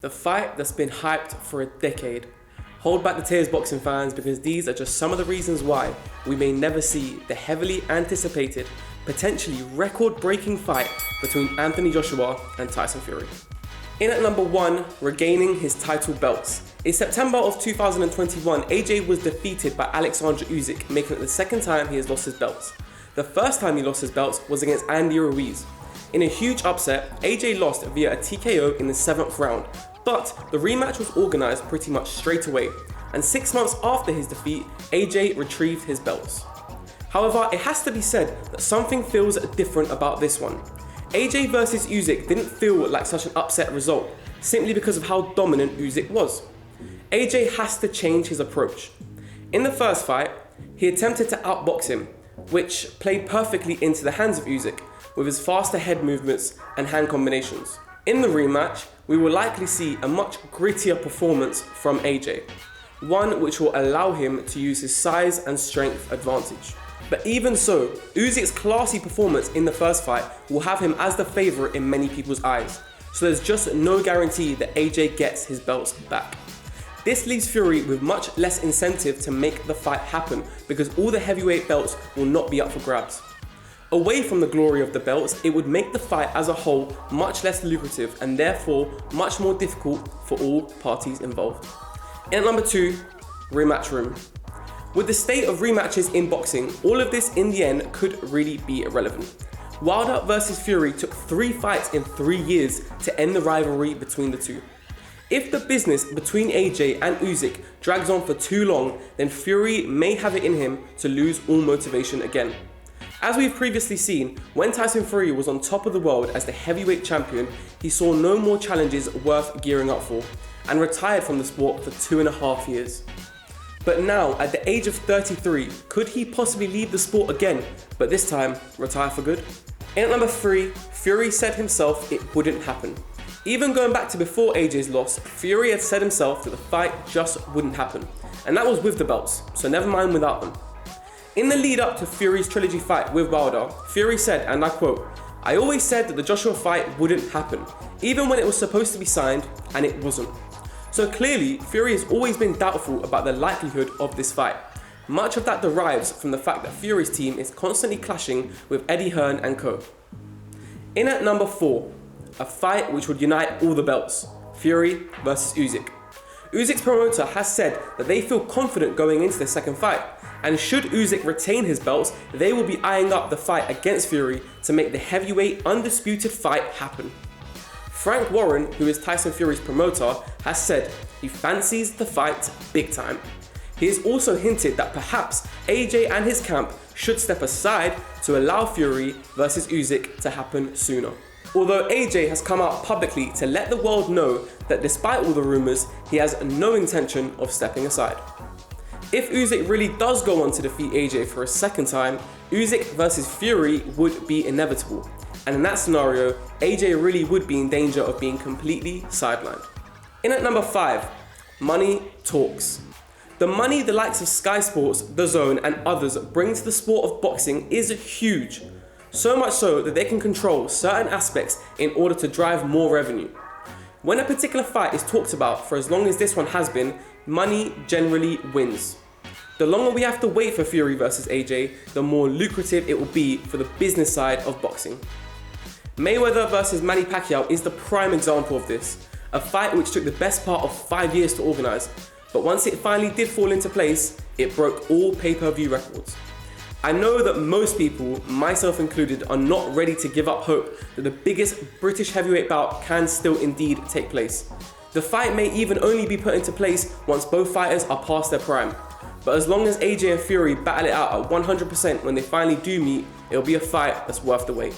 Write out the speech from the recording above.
The fight that's been hyped for a decade. Hold back the tears, boxing fans, because these are just some of the reasons why we may never see the heavily anticipated, potentially record-breaking fight between Anthony Joshua and Tyson Fury. In at number 1, regaining his title belts. In September of 2021, AJ was defeated by Alexander Usyk, making it the second time he has lost his belts. The first time he lost his belts was against Andy Ruiz. In a huge upset, AJ lost via a TKO in the 7th round, but the rematch was organised pretty much straight away, and 6 months after his defeat, AJ retrieved his belts. However, it has to be said that something feels different about this one. AJ versus Usyk didn't feel like such an upset result, simply because of how dominant Usyk was. AJ has to change his approach. In the first fight, he attempted to outbox him, which played perfectly into the hands of Usyk, with his faster head movements and hand combinations. In the rematch, we will likely see a much grittier performance from AJ, one which will allow him to use his size and strength advantage. But even so, Usyk's classy performance in the first fight will have him as the favourite in many people's eyes, so there's just no guarantee that AJ gets his belts back. This leaves Fury with much less incentive to make the fight happen because all the heavyweight belts will not be up for grabs. Away from the glory of the belts, it would make the fight as a whole much less lucrative and therefore much more difficult for all parties involved. In at number 2, rematch room. With the state of rematches in boxing, all of this in the end could really be irrelevant. Wilder versus Fury took 3 fights in 3 years to end the rivalry between the two. If the business between AJ and Usyk drags on for too long, then Fury may have it in him to lose all motivation again. As we've previously seen, when Tyson Fury was on top of the world as the heavyweight champion, he saw no more challenges worth gearing up for, and retired from the sport for 2.5 years. But now, at the age of 33, could he possibly leave the sport again, but this time retire for good? In at number 3, Fury said himself it wouldn't happen. Even going back to before AJ's loss, Fury had said himself that the fight just wouldn't happen, and that was with the belts, so never mind without them. In the lead up to Fury's trilogy fight with Wilder, Fury said, and I quote, "I always said that the Joshua fight wouldn't happen, even when it was supposed to be signed, and it wasn't." So clearly, Fury has always been doubtful about the likelihood of this fight. Much of that derives from the fact that Fury's team is constantly clashing with Eddie Hearn and co. In at number 4, a fight which would unite all the belts, Fury versus Usyk. Usyk's promoter has said that they feel confident going into the second fight, and should Usyk retain his belts, they will be eyeing up the fight against Fury to make the heavyweight undisputed fight happen. Frank Warren, who is Tyson Fury's promoter, has said he fancies the fight big time. He has also hinted that perhaps AJ and his camp should step aside to allow Fury versus Usyk to happen sooner. Although AJ has come out publicly to let the world know that despite all the rumours, he has no intention of stepping aside. If Usyk really does go on to defeat AJ for a second time, Usyk versus Fury would be inevitable. And in that scenario, AJ really would be in danger of being completely sidelined. In at number 5, money talks. The money the likes of Sky Sports, DAZN and others bring to the sport of boxing is huge. So much so that they can control certain aspects in order to drive more revenue. When a particular fight is talked about for as long as this one has been, money generally wins. The longer we have to wait for Fury versus AJ, the more lucrative it will be for the business side of boxing. Mayweather versus Manny Pacquiao is the prime example of this, a fight which took the best part of 5 years to organise, but once it finally did fall into place, it broke all pay-per-view records. I know that most people, myself included, are not ready to give up hope that the biggest British heavyweight bout can still indeed take place. The fight may even only be put into place once both fighters are past their prime. But as long as AJ and Fury battle it out at 100% when they finally do meet, it'll be a fight that's worth the wait.